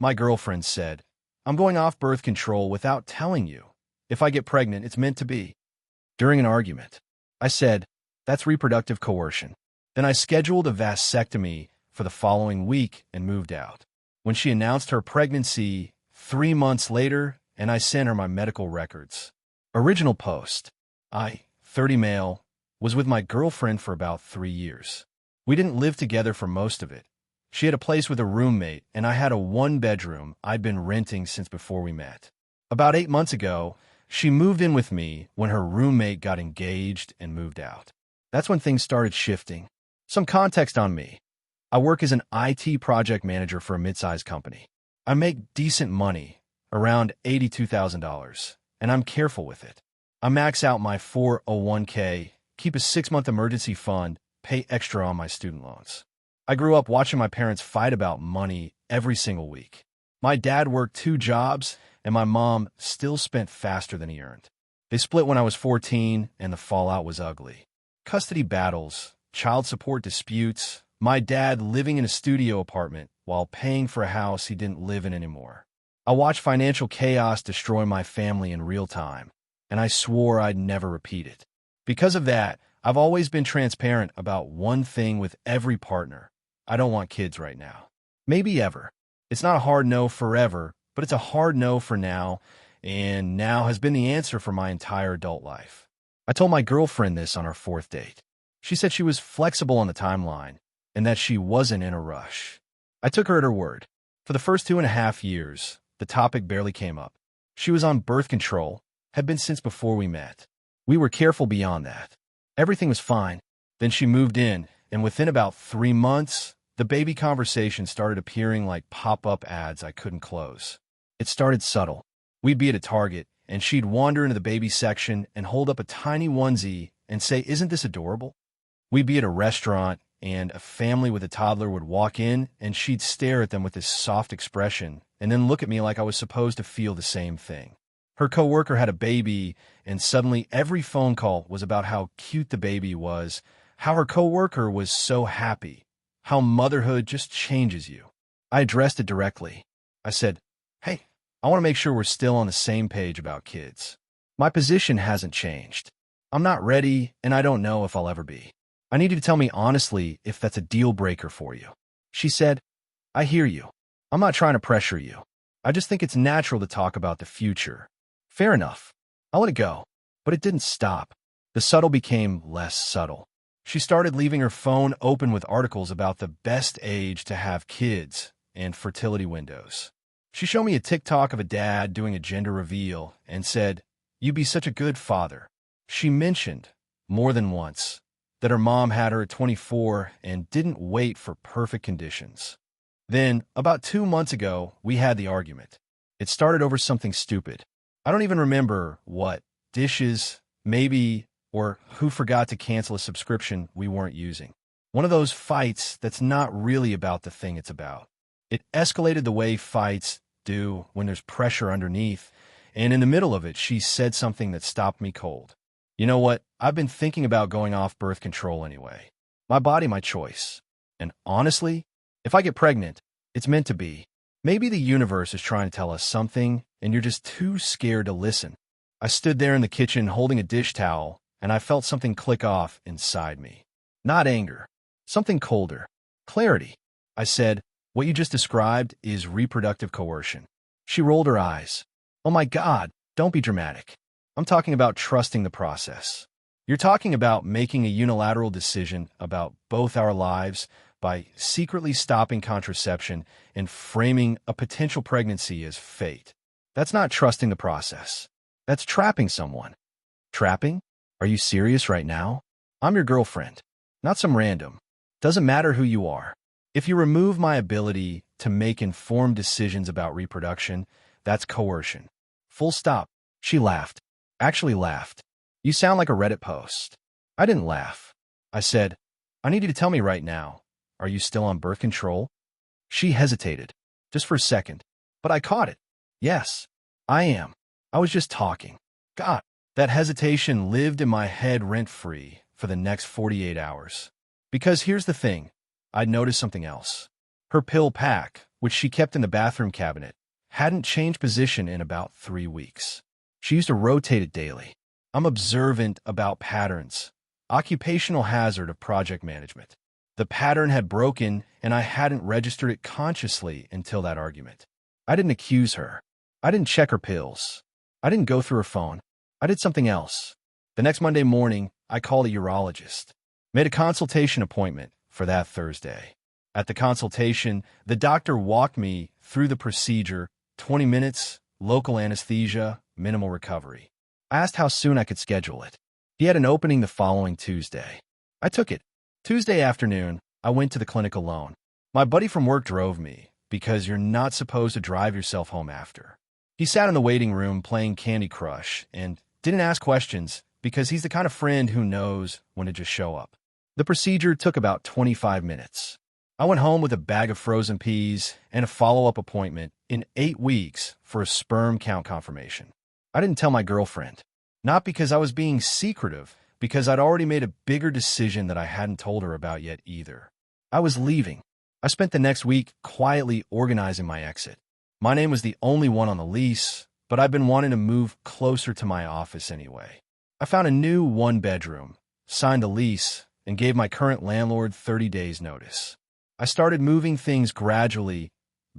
My girlfriend said, "I'm going off birth control without telling you. If I get pregnant, it's meant to be." During an argument, I said, "That's reproductive coercion." Then I scheduled a vasectomy for the following week and moved out. When she announced her pregnancy 3 months later, and I sent her my medical records. Original post. I, 30 male, was with my girlfriend for about 3 years. We didn't live together for most of it. She had a place with a roommate, and I had a one-bedroom I'd been renting since before we met. About 8 months ago, she moved in with me when her roommate got engaged and moved out. That's when things started shifting. Some context on me. I work as an IT project manager for a mid-sized company. I make decent money, around $82,000, and I'm careful with it. I max out my 401k, keep a 6-month emergency fund, pay extra on my student loans. I grew up watching my parents fight about money every single week. My dad worked 2 jobs, and my mom still spent faster than he earned. They split when I was 14, and the fallout was ugly. Custody battles, child support disputes, my dad living in a studio apartment while paying for a house he didn't live in anymore. I watched financial chaos destroy my family in real time, and I swore I'd never repeat it. Because of that, I've always been transparent about one thing with every partner. I don't want kids right now. Maybe ever. It's not a hard no forever, but it's a hard no for now, and now has been the answer for my entire adult life. I told my girlfriend this on our 4th date. She said she was flexible on the timeline, and that she wasn't in a rush. I took her at her word. For the first 2.5 years, the topic barely came up. She was on birth control, had been since before we met. We were careful beyond that. Everything was fine. Then she moved in, and within about 3 months, the baby conversation started appearing like pop-up ads I couldn't close. It started subtle. We'd be at a Target, and she'd wander into the baby section and hold up a tiny onesie and say, "Isn't this adorable?" We'd be at a restaurant, and a family with a toddler would walk in, and she'd stare at them with this soft expression and then look at me like I was supposed to feel the same thing. Her coworker had a baby, and suddenly every phone call was about how cute the baby was, how her coworker was so happy, how motherhood just changes you. I addressed it directly. I said, "Hey, I want to make sure we're still on the same page about kids. My position hasn't changed. I'm not ready, and I don't know if I'll ever be. I need you to tell me honestly if that's a deal breaker for you." She said, "I hear you. I'm not trying to pressure you. I just think it's natural to talk about the future." Fair enough. I let it go. But it didn't stop. The subtle became less subtle. She started leaving her phone open with articles about the best age to have kids and fertility windows. She showed me a TikTok of a dad doing a gender reveal and said, "You'd be such a good father." She mentioned, more than once, that her mom had her at 24 and didn't wait for perfect conditions. Then, about 2 months ago, we had the argument. It started over something stupid. I don't even remember what, dishes, maybe, or who forgot to cancel a subscription we weren't using. One of those fights that's not really about the thing it's about. It escalated the way fights do when there's pressure underneath, and in the middle of it, she said something that stopped me cold. "You know what? I've been thinking about going off birth control anyway. My body, my choice. And honestly, if I get pregnant, it's meant to be. Maybe the universe is trying to tell us something, and you're just too scared to listen." I stood there in the kitchen holding a dish towel, and I felt something click off inside me. Not anger. Something colder. Clarity. I said, "What you just described is reproductive coercion." She rolled her eyes. "Oh my God, don't be dramatic. I'm talking about trusting the process. You're talking about making a unilateral decision about both our lives by secretly stopping contraception and framing a potential pregnancy as fate. That's not trusting the process. That's trapping someone." Trapping? Are you serious right now? I'm your girlfriend, not some random. Doesn't matter who you are. If you remove my ability to make informed decisions about reproduction, that's coercion. Full stop. She laughed. Actually laughed. "You sound like a Reddit post." I didn't laugh. I said, "I need you to tell me right now. Are you still on birth control?" She hesitated, just for a second, but I caught it. "Yes, I am. I was just talking." God, that hesitation lived in my head rent-free for the next 48 hours. Because here's the thing, I'd noticed something else. Her pill pack, which she kept in the bathroom cabinet, hadn't changed position in about 3 weeks. She used to rotate it daily. I'm observant about patterns. Occupational hazard of project management. The pattern had broken, and I hadn't registered it consciously until that argument. I didn't accuse her. I didn't check her pills. I didn't go through her phone. I did something else. The next Monday morning, I called a urologist. Made a consultation appointment for that Thursday. At the consultation, the doctor walked me through the procedure, 20 minutes, local anesthesia, minimal recovery. I asked how soon I could schedule it. He had an opening the following Tuesday. I took it. Tuesday afternoon, I went to the clinic alone. My buddy from work drove me, because you're not supposed to drive yourself home after. He sat in the waiting room playing Candy Crush and didn't ask questions because he's the kind of friend who knows when to just show up. The procedure took about 25 minutes. I went home with a bag of frozen peas and a follow-up appointment in 8 weeks for a sperm count confirmation. I didn't tell my girlfriend. Not because I was being secretive, because I'd already made a bigger decision that I hadn't told her about yet either. I was leaving. I spent the next week quietly organizing my exit. My name was the only one on the lease, but I'd been wanting to move closer to my office anyway. I found a new 1-bedroom, signed the lease, and gave my current landlord 30 days notice. I started moving things gradually,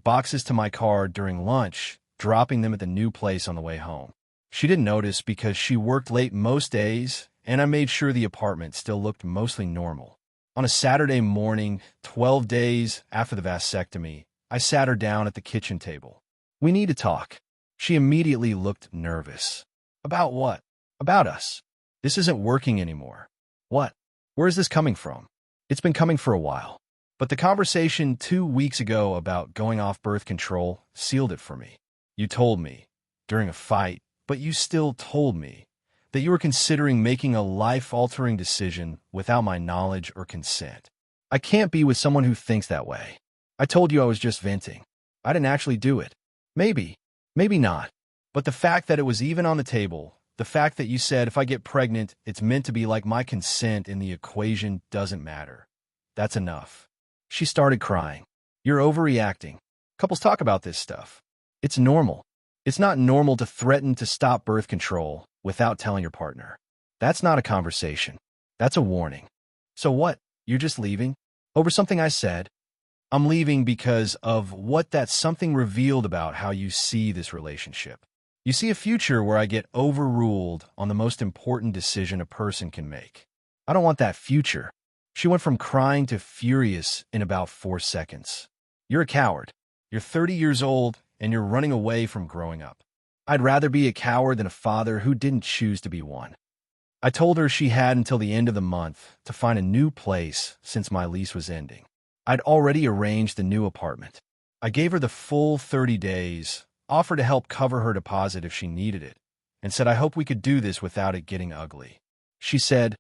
boxes to my car during lunch, dropping them at the new place on the way home. She didn't notice because she worked late most days, and I made sure the apartment still looked mostly normal. On a Saturday morning, 12 days after the vasectomy, I sat her down at the kitchen table. We need to talk. She immediately looked nervous. About what? About us. This isn't working anymore. What? Where is this coming from? It's been coming for a while. But the conversation 2 weeks ago about going off birth control sealed it for me. You told me, during a fight, but you still told me, that you were considering making a life-altering decision without my knowledge or consent. I can't be with someone who thinks that way. I told you I was just venting. I didn't actually do it. Maybe not. But the fact that it was even on the table, the fact that you said if I get pregnant, it's meant to be like my consent in the equation doesn't matter. That's enough. She started crying. You're overreacting. Couples talk about this stuff. It's normal. It's not normal to threaten to stop birth control without telling your partner. That's not a conversation. That's a warning. So what? You're just leaving? Over something I said? I'm leaving because of what that something revealed about how you see this relationship. You see a future where I get overruled on the most important decision a person can make. I don't want that future. She went from crying to furious in about 4 seconds. You're a coward. You're 30 years old, and you're running away from growing up. I'd rather be a coward than a father who didn't choose to be one. I told her she had until the end of the month to find a new place since my lease was ending. I'd already arranged the new apartment. I gave her the full 30 days, offered to help cover her deposit if she needed it, and said I hope we could do this without it getting ugly. She said,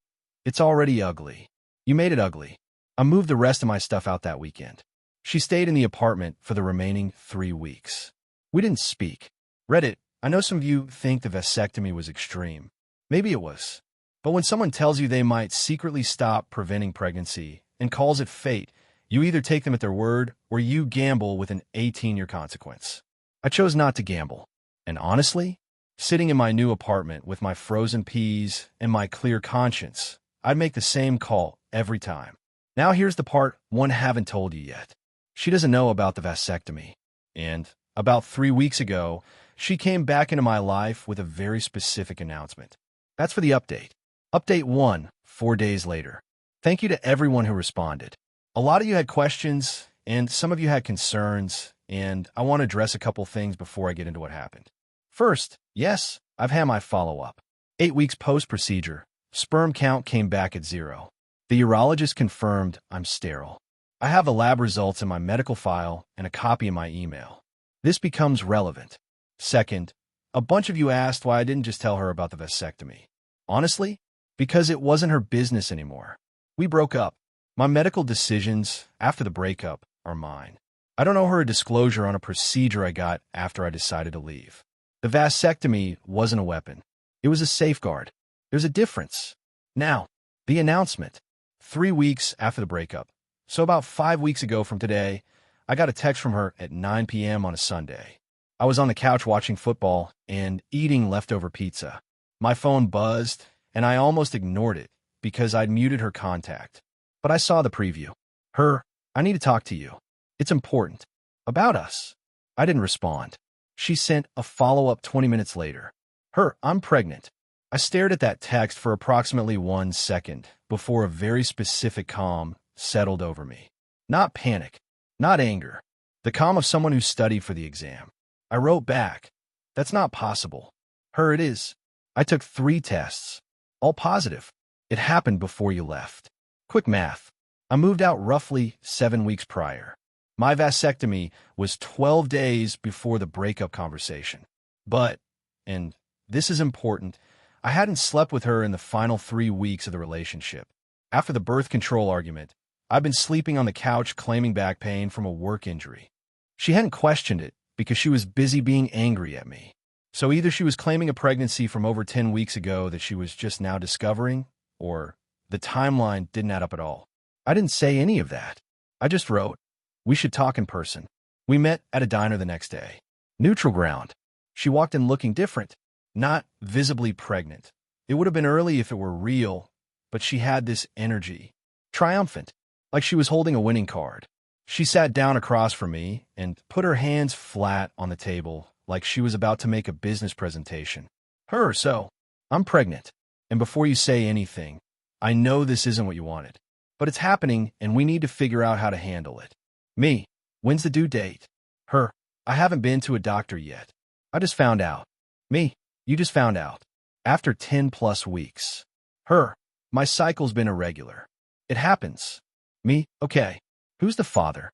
"It's already ugly. You made it ugly." I moved the rest of my stuff out that weekend. She stayed in the apartment for the remaining 3 weeks. We didn't speak. Reddit, I know some of you think the vasectomy was extreme. Maybe it was. But when someone tells you they might secretly stop preventing pregnancy and calls it fate, you either take them at their word or you gamble with an 18-year consequence. I chose not to gamble. And honestly, sitting in my new apartment with my frozen peas and my clear conscience, I'd make the same call every time. Now here's the part one haven't told you yet. She doesn't know about the vasectomy. And about 3 weeks ago, she came back into my life with a very specific announcement. That's for the update. Update 1, 4 days later. Thank you to everyone who responded. A lot of you had questions, and some of you had concerns, and I want to address a couple things before I get into what happened. First, yes, I've had my follow-up. 8 weeks post-procedure, sperm count came back at 0. The urologist confirmed I'm sterile. I have the lab results in my medical file and a copy in my email. This becomes relevant. Second, a bunch of you asked why I didn't just tell her about the vasectomy. Honestly, because it wasn't her business anymore. We broke up. My medical decisions after the breakup are mine. I don't owe her a disclosure on a procedure I got after I decided to leave. The vasectomy wasn't a weapon. It was a safeguard. There's a difference. Now, the announcement. 3 weeks after the breakup. So about 5 weeks ago from today, I got a text from her at 9 p.m. on a Sunday. I was on the couch watching football and eating leftover pizza. My phone buzzed, and I almost ignored it because I'd muted her contact. But I saw the preview. Her, I need to talk to you. It's important. About us. I didn't respond. She sent a follow-up 20 minutes later. Her, I'm pregnant. I stared at that text for approximately 1 second before a very specific calm settled over me. Not panic, not anger. The calm of someone who studied for the exam. I wrote back, that's not possible. Her, it is. I took 3 tests, all positive. It happened before you left. Quick math. I moved out roughly 7 weeks prior. My vasectomy was 12 days before the breakup conversation. But, and this is important, I hadn't slept with her in the final 3 weeks of the relationship. After the birth control argument, I'd been sleeping on the couch claiming back pain from a work injury. She hadn't questioned it because she was busy being angry at me. So either she was claiming a pregnancy from over 10 weeks ago that she was just now discovering, or the timeline didn't add up at all. I didn't say any of that. I just wrote, we should talk in person. We met at a diner the next day. Neutral ground. She walked in looking different, not visibly pregnant. It would have been early if it were real, but she had this energy. Triumphant, like she was holding a winning card. She sat down across from me and put her hands flat on the table like she was about to make a business presentation. Her, so, I'm pregnant. And before you say anything, I know this isn't what you wanted. But it's happening and we need to figure out how to handle it. Me, when's the due date? Her, I haven't been to a doctor yet. I just found out. Me, you just found out. After 10+ weeks. Her, my cycle's been irregular. It happens. Me, okay. Who's the father?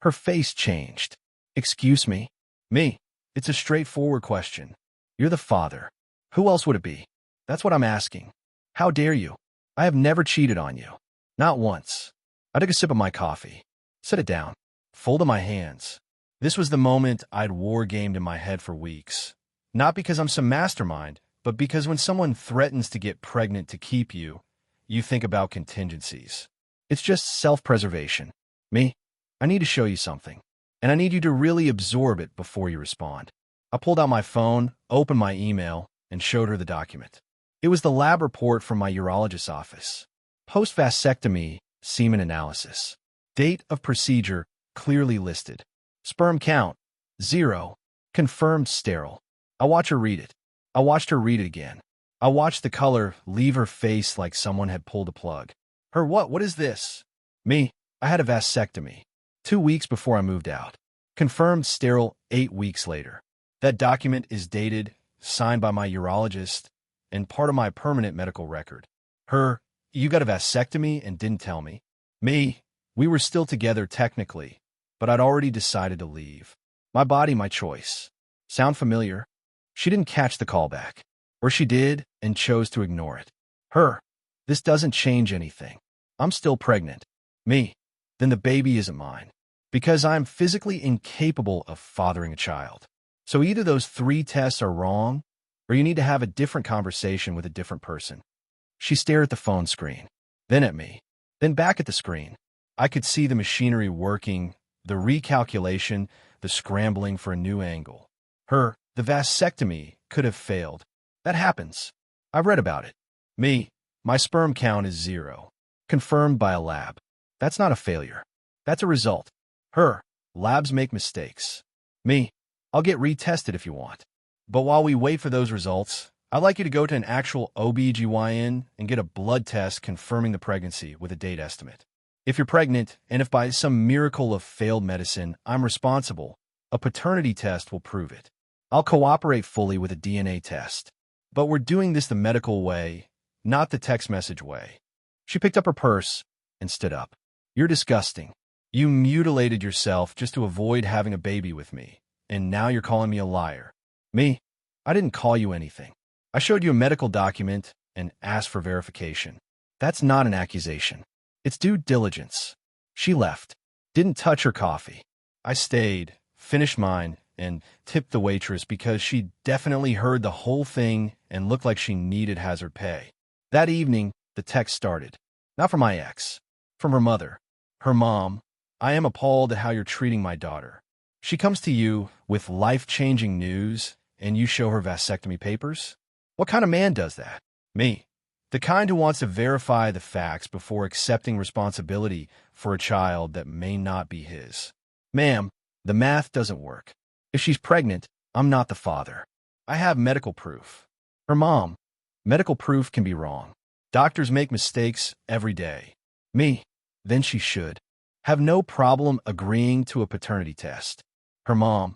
Her face changed. Excuse me? Me, it's a straightforward question. You're the father. Who else would it be? That's what I'm asking. How dare you? I have never cheated on you. Not once. I took a sip of my coffee. Set it down. Folded my hands. This was the moment I'd war-gamed in my head for weeks. Not because I'm some mastermind, but because when someone threatens to get pregnant to keep you, you think about contingencies. It's just self-preservation. Me, I need to show you something, and I need you to really absorb it before you respond. I pulled out my phone, opened my email, and showed her the document. It was the lab report from my urologist's office. Post-vasectomy semen analysis. Date of procedure clearly listed. Sperm count, 0. Confirmed sterile. I watched her read it. I watched her read it again. I watched the color leave her face like someone had pulled a plug. Her, what is this? Me, I had a vasectomy. 2 weeks before I moved out. Confirmed sterile 8 weeks later. That document is dated, signed by my urologist, and part of my permanent medical record. Her, you got a vasectomy and didn't tell me. Me, we were still together technically, but I'd already decided to leave. My body, my choice. Sound familiar? She didn't catch the call back. Or she did and chose to ignore it. Her, this doesn't change anything. I'm still pregnant. Me, then the baby isn't mine. Because I'm physically incapable of fathering a child. So either those 3 tests are wrong, or you need to have a different conversation with a different person. She stared at the phone screen, then at me, then back at the screen. I could see the machinery working, the recalculation, the scrambling for a new angle. Her, the vasectomy could have failed. That happens. I've read about it. Me, my sperm count is 0. Confirmed by a lab. That's not a failure. That's a result. Her, labs make mistakes. Me, I'll get retested if you want. But while we wait for those results, I'd like you to go to an actual OB/GYN and get a blood test confirming the pregnancy with a date estimate. If you're pregnant, and if by some miracle of failed medicine I'm responsible, a paternity test will prove it. I'll cooperate fully with a DNA test. But we're doing this the medical way, not the text message way. She picked up her purse and stood up. You're disgusting. You mutilated yourself just to avoid having a baby with me, and now you're calling me a liar. Me, I didn't call you anything. I showed you a medical document and asked for verification. That's not an accusation. It's due diligence. She left, didn't touch her coffee. I stayed, finished mine, and tipped the waitress because she definitely heard the whole thing and looked like she needed hazard pay. That evening, the text started. Not from my ex, from her mother, her mom, I am appalled at how you're treating my daughter. She comes to you with life-changing news, and you show her vasectomy papers? What kind of man does that? Me. The kind who wants to verify the facts before accepting responsibility for a child that may not be his. Ma'am, the math doesn't work. If she's pregnant, I'm not the father. I have medical proof. Her mom. Medical proof can be wrong. Doctors make mistakes every day. Me. Then she should have no problem agreeing to a paternity test. Her mom.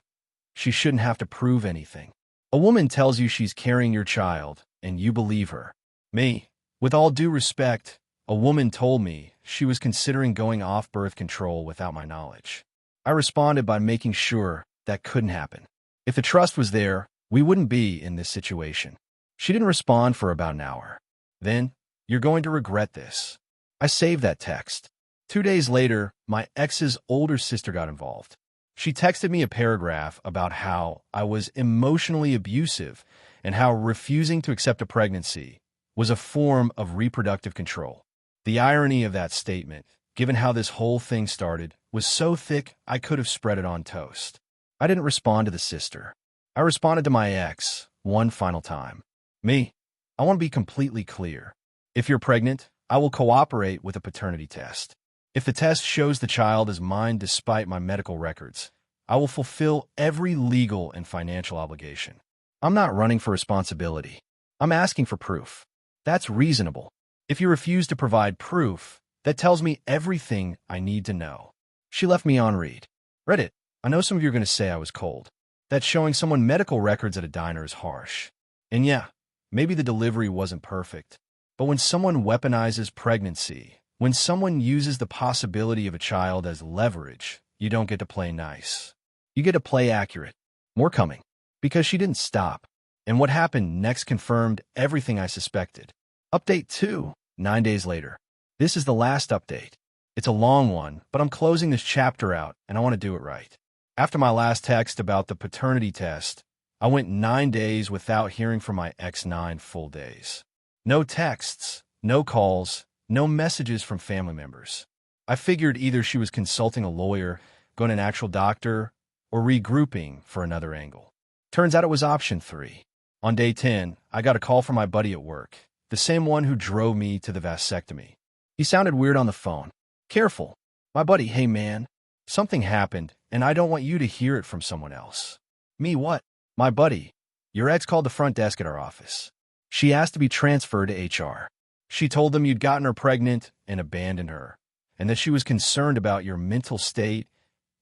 She shouldn't have to prove anything. A woman tells you she's carrying your child, and you believe her. Me. With all due respect, a woman told me she was considering going off birth control without my knowledge. I responded by making sure that couldn't happen. If the trust was there, we wouldn't be in this situation. She didn't respond for about an hour. Then, you're going to regret this. I saved that text. 2 days later, my ex's older sister got involved. She texted me a paragraph about how I was emotionally abusive and how refusing to accept a pregnancy was a form of reproductive control. The irony of that statement, given how this whole thing started, was so thick I could have spread it on toast. I didn't respond to the sister. I responded to my ex one final time. Me. I want to be completely clear. If you're pregnant, I will cooperate with a paternity test. If the test shows the child is mine despite my medical records, I will fulfill every legal and financial obligation. I'm not running for responsibility. I'm asking for proof. That's reasonable. If you refuse to provide proof, that tells me everything I need to know. She left me on read. Reddit. I know some of you are going to say I was cold. That showing someone medical records at a diner is harsh. And yeah, maybe the delivery wasn't perfect. But when someone weaponizes pregnancy, when someone uses the possibility of a child as leverage, you don't get to play nice. You get to play accurate. More coming. Because she didn't stop. And what happened next confirmed everything I suspected. Update 2, 9 days later. This is the last update. It's a long one, but I'm closing this chapter out, and I want to do it right. After my last text about the paternity test, I went 9 days without hearing from my ex 9 full days. No texts, no calls, no messages from family members. I figured either she was consulting a lawyer, going to an actual doctor, or regrouping for another angle. Turns out it was option 3. On day 10, I got a call from my buddy at work, the same one who drove me to the vasectomy. He sounded weird on the phone. Careful. My buddy, hey man, something happened, and I don't want you to hear it from someone else. Me what? My buddy. Your ex called the front desk at our office. She asked to be transferred to HR. She told them you'd gotten her pregnant and abandoned her, and that she was concerned about your mental state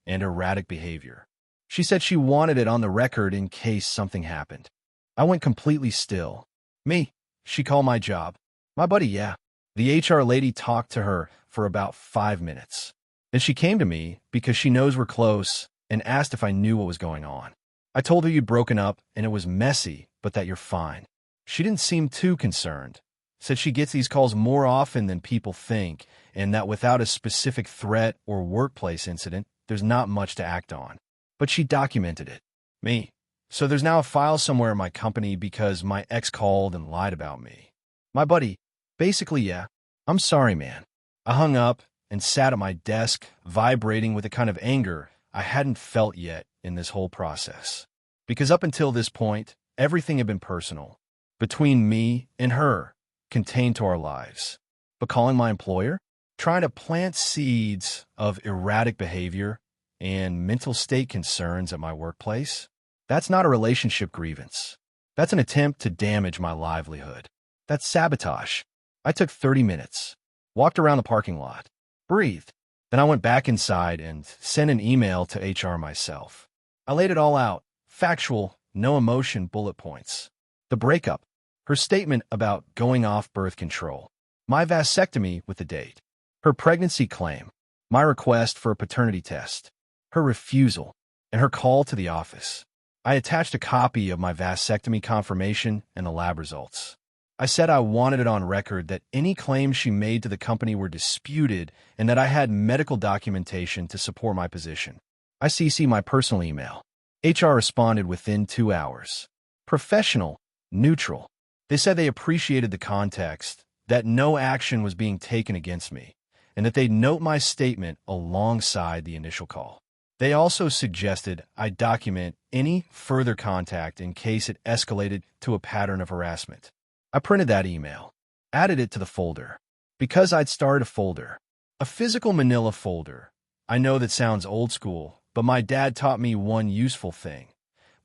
and erratic behavior. She said she wanted it on the record in case something happened. I went completely still. Me. She called my job. My buddy, yeah. The HR lady talked to her for about 5 minutes. Then she came to me because she knows we're close and asked if I knew what was going on. I told her you'd broken up and it was messy, but that you're fine. She didn't seem too concerned. Said she gets these calls more often than people think, and that without a specific threat or workplace incident, there's not much to act on. But she documented it. Me. So there's now a file somewhere in my company because my ex called and lied about me. My buddy. Basically, yeah. I'm sorry, man. I hung up and sat at my desk, vibrating with a kind of anger I hadn't felt yet in this whole process. Because up until this point, everything had been personal. Between me and her, contained to our lives. But calling my employer? Trying to plant seeds of erratic behavior and mental state concerns at my workplace? That's not a relationship grievance. That's an attempt to damage my livelihood. That's sabotage. I took 30 minutes, walked around the parking lot, breathed. Then I went back inside and sent an email to HR myself. I laid it all out, factual, no emotion bullet points. The breakup, her statement about going off birth control, my vasectomy with the date, her pregnancy claim, my request for a paternity test, her refusal, and her call to the office. I attached a copy of my vasectomy confirmation and the lab results. I said I wanted it on record that any claims she made to the company were disputed and that I had medical documentation to support my position. I CC my personal email. HR responded within 2 hours. Professional, neutral. They said they appreciated the context, that no action was being taken against me, and that they'd note my statement alongside the initial call. They also suggested I document any further contact in case it escalated to a pattern of harassment. I printed that email, added it to the folder. Because I'd started a folder, a physical manila folder. I know that sounds old school, but my dad taught me one useful thing.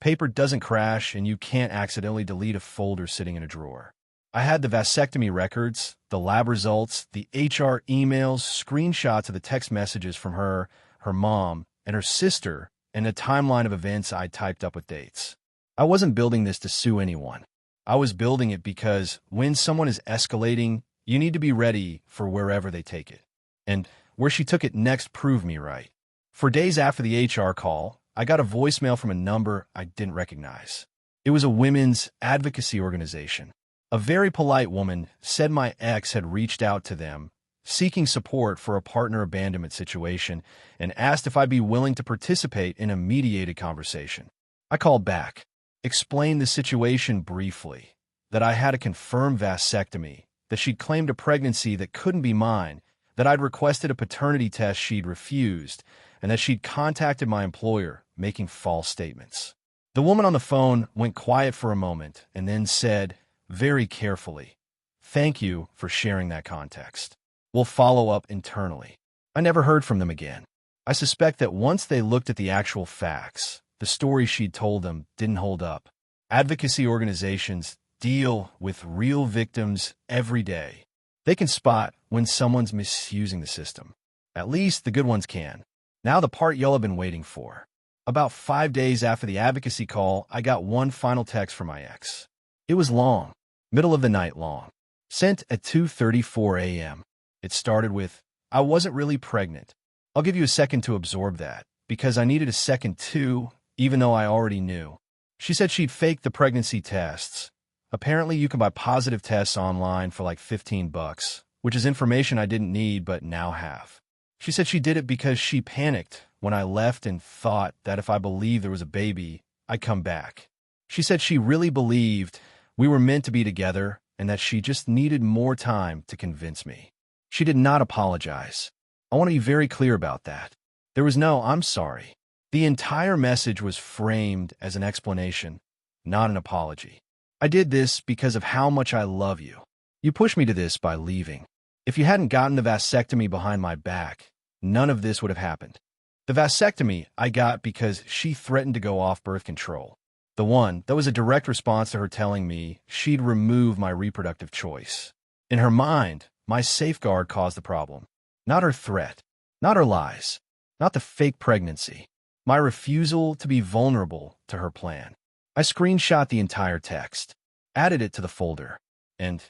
Paper doesn't crash, and you can't accidentally delete a folder sitting in a drawer. I had the vasectomy records, the lab results, the HR emails, screenshots of the text messages from her mom, and her sister, and a timeline of events I typed up with dates. I wasn't building this to sue anyone. I was building it because when someone is escalating, you need to be ready for wherever they take it. And where she took it next proved me right. For days after the HR call, I got a voicemail from a number I didn't recognize. It was a women's advocacy organization. A very polite woman said my ex had reached out to them, seeking support for a partner abandonment situation, and asked if I'd be willing to participate in a mediated conversation. I called back, explained the situation briefly, that I had a confirmed vasectomy, that she'd claimed a pregnancy that couldn't be mine, that I'd requested a paternity test she'd refused, and that she'd contacted my employer, making false statements. The woman on the phone went quiet for a moment and then said, very carefully, "Thank you for sharing that context. We'll follow up internally." I never heard from them again. I suspect that once they looked at the actual facts, the story she'd told them didn't hold up. Advocacy organizations deal with real victims every day. They can spot when someone's misusing the system. At least the good ones can. Now the part y'all have been waiting for. About 5 days after the advocacy call, I got one final text from my ex. It was long, middle of the night long, sent at 2:34 a.m. It started with, "I wasn't really pregnant. I'll give you a second to absorb that, because I needed a second too, even though I already knew." She said she'd faked the pregnancy tests. Apparently you can buy positive tests online for like $15, which is information I didn't need but now have. She said she did it because she panicked when I left and thought that if I believed there was a baby, I'd come back. She said she really believed we were meant to be together and that she just needed more time to convince me. She did not apologize. I want to be very clear about that. There was no "I'm sorry." The entire message was framed as an explanation, not an apology. I did this because of how much I love you. You pushed me to this by leaving. If you hadn't gotten the vasectomy behind my back, none of this would have happened. The vasectomy I got because she threatened to go off birth control. The one that was a direct response to her telling me she'd remove my reproductive choice. In her mind, my safeguard caused the problem. Not her threat, not her lies, not the fake pregnancy. My refusal to be vulnerable to her plan. I screenshot the entire text, added it to the folder, and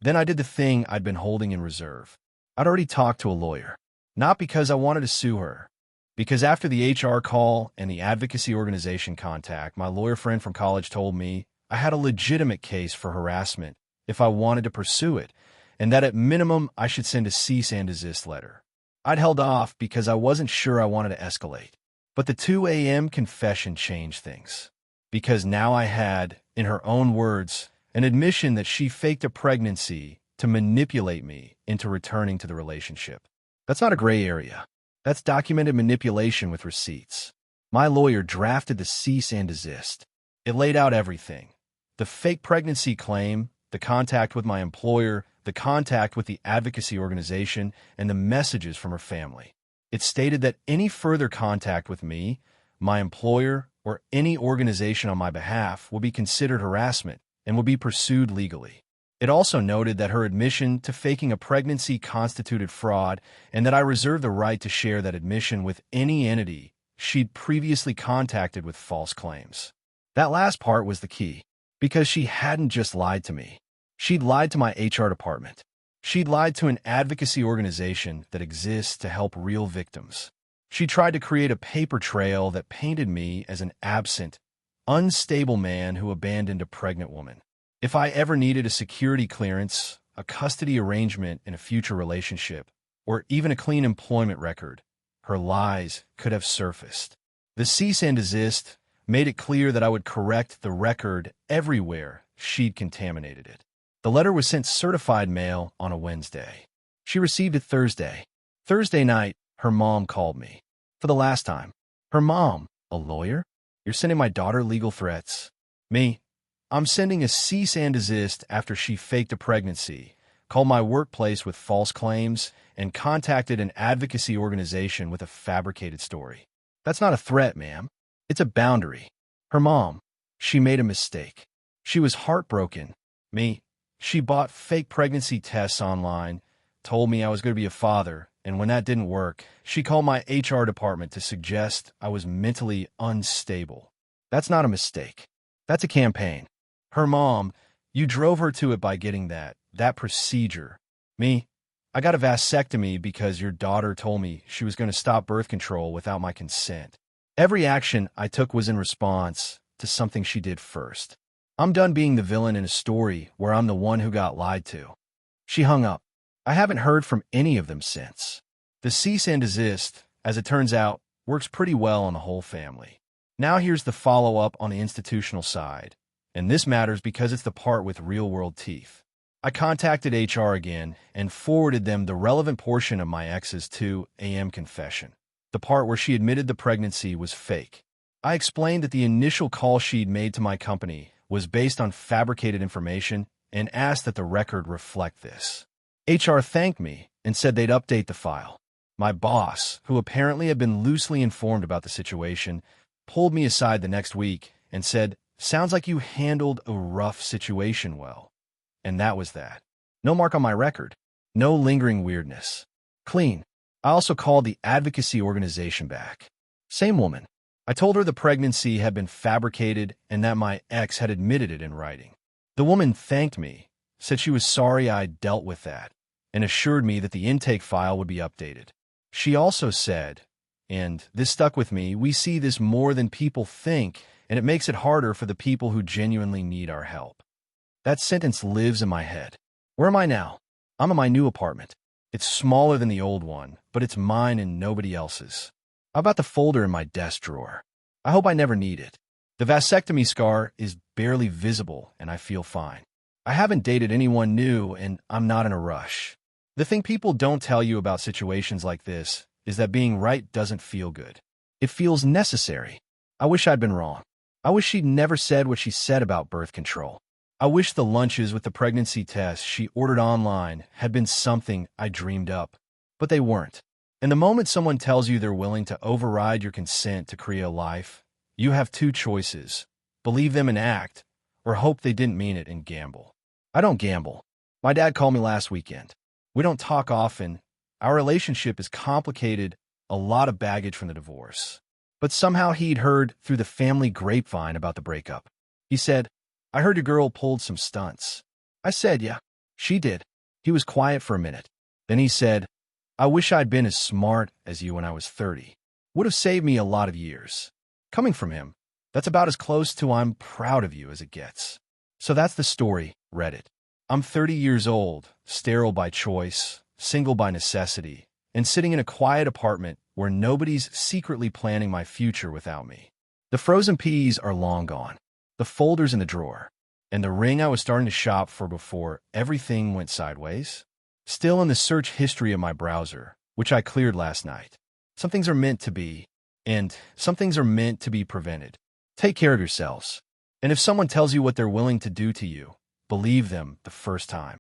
then I did the thing I'd been holding in reserve. I'd already talked to a lawyer, not because I wanted to sue her, because after the HR call and the advocacy organization contact, my lawyer friend from college told me I had a legitimate case for harassment if I wanted to pursue it, and that at minimum I should send a cease and desist letter. I'd held off because I wasn't sure I wanted to escalate. But the 2 a.m. confession changed things. Because now I had, in her own words, an admission that she faked a pregnancy to manipulate me into returning to the relationship. That's not a gray area. That's documented manipulation with receipts. My lawyer drafted the cease and desist. It laid out everything. The fake pregnancy claim, the contact with my employer, the contact with the advocacy organization, and the messages from her family. It stated that any further contact with me, my employer, or any organization on my behalf would be considered harassment and would be pursued legally. It also noted that her admission to faking a pregnancy constituted fraud and that I reserved the right to share that admission with any entity she'd previously contacted with false claims. That last part was the key, because she hadn't just lied to me. She'd lied to my HR department. She'd lied to an advocacy organization that exists to help real victims. She tried to create a paper trail that painted me as an absent, unstable man who abandoned a pregnant woman. If I ever needed a security clearance, a custody arrangement in a future relationship, or even a clean employment record, her lies could have surfaced. The cease and desist made it clear that I would correct the record everywhere she'd contaminated it. The letter was sent certified mail on a Wednesday. She received it Thursday. Thursday night, her mom called me. For the last time. Her mom, a lawyer? You're sending my daughter legal threats. Me, I'm sending a cease and desist after she faked a pregnancy, called my workplace with false claims, and contacted an advocacy organization with a fabricated story. That's not a threat, ma'am. It's a boundary. Her mom, she made a mistake. She was heartbroken. Me, she bought fake pregnancy tests online, told me I was going to be a father, and when that didn't work, she called my HR department to suggest I was mentally unstable. That's not a mistake. That's a campaign. Her mom, you drove her to it by getting that procedure. Me, I got a vasectomy because your daughter told me she was going to stop birth control without my consent. Every action I took was in response to something she did first. I'm done being the villain in a story where I'm the one who got lied to. She hung up. I haven't heard from any of them since. The cease and desist, as it turns out, works pretty well on the whole family. Now here's the follow-up on the institutional side, and this matters because it's the part with real-world teeth. I contacted HR again and forwarded them the relevant portion of my ex's 2 a.m. confession, the part where she admitted the pregnancy was fake. I explained that the initial call she'd made to my company was based on fabricated information and asked that the record reflect this. HR thanked me and said they'd update the file. My boss, who apparently had been loosely informed about the situation, pulled me aside the next week and said, "Sounds like you handled a rough situation well." And that was that. No mark on my record. No lingering weirdness. Clean. I also called the advocacy organization back. Same woman. I told her the pregnancy had been fabricated and that my ex had admitted it in writing. The woman thanked me, said she was sorry I dealt with that, and assured me that the intake file would be updated. She also said, and this stuck with me, "We see this more than people think, and it makes it harder for the people who genuinely need our help." That sentence lives in my head. Where am I now? I'm in my new apartment. It's smaller than the old one, but it's mine and nobody else's. How about the folder in my desk drawer? I hope I never need it. The vasectomy scar is barely visible, and I feel fine. I haven't dated anyone new, and I'm not in a rush. The thing people don't tell you about situations like this is that being right doesn't feel good. It feels necessary. I wish I'd been wrong. I wish she'd never said what she said about birth control. I wish the lunches with the pregnancy tests she ordered online had been something I dreamed up, but they weren't. And the moment someone tells you they're willing to override your consent to create a life, you have two choices: believe them and act, or hope they didn't mean it and gamble. I don't gamble. My dad called me last weekend. We don't talk often. Our relationship is complicated, a lot of baggage from the divorce. But somehow he'd heard through the family grapevine about the breakup. He said, "I heard your girl pulled some stunts." I said, "Yeah, she did." He was quiet for a minute. Then he said, "I wish I'd been as smart as you when I was 30. Would have saved me a lot of years." Coming from him, that's about as close to "I'm proud of you" as it gets. So that's the story, Reddit. I'm 30 years old, sterile by choice, single by necessity, and sitting in a quiet apartment where nobody's secretly planning my future without me. The frozen peas are long gone, the folders in the drawer, and the ring I was starting to shop for before everything went sideways, still in the search history of my browser, which I cleared last night. Some things are meant to be, and some things are meant to be prevented. Take care of yourselves. And if someone tells you what they're willing to do to you, believe them the first time.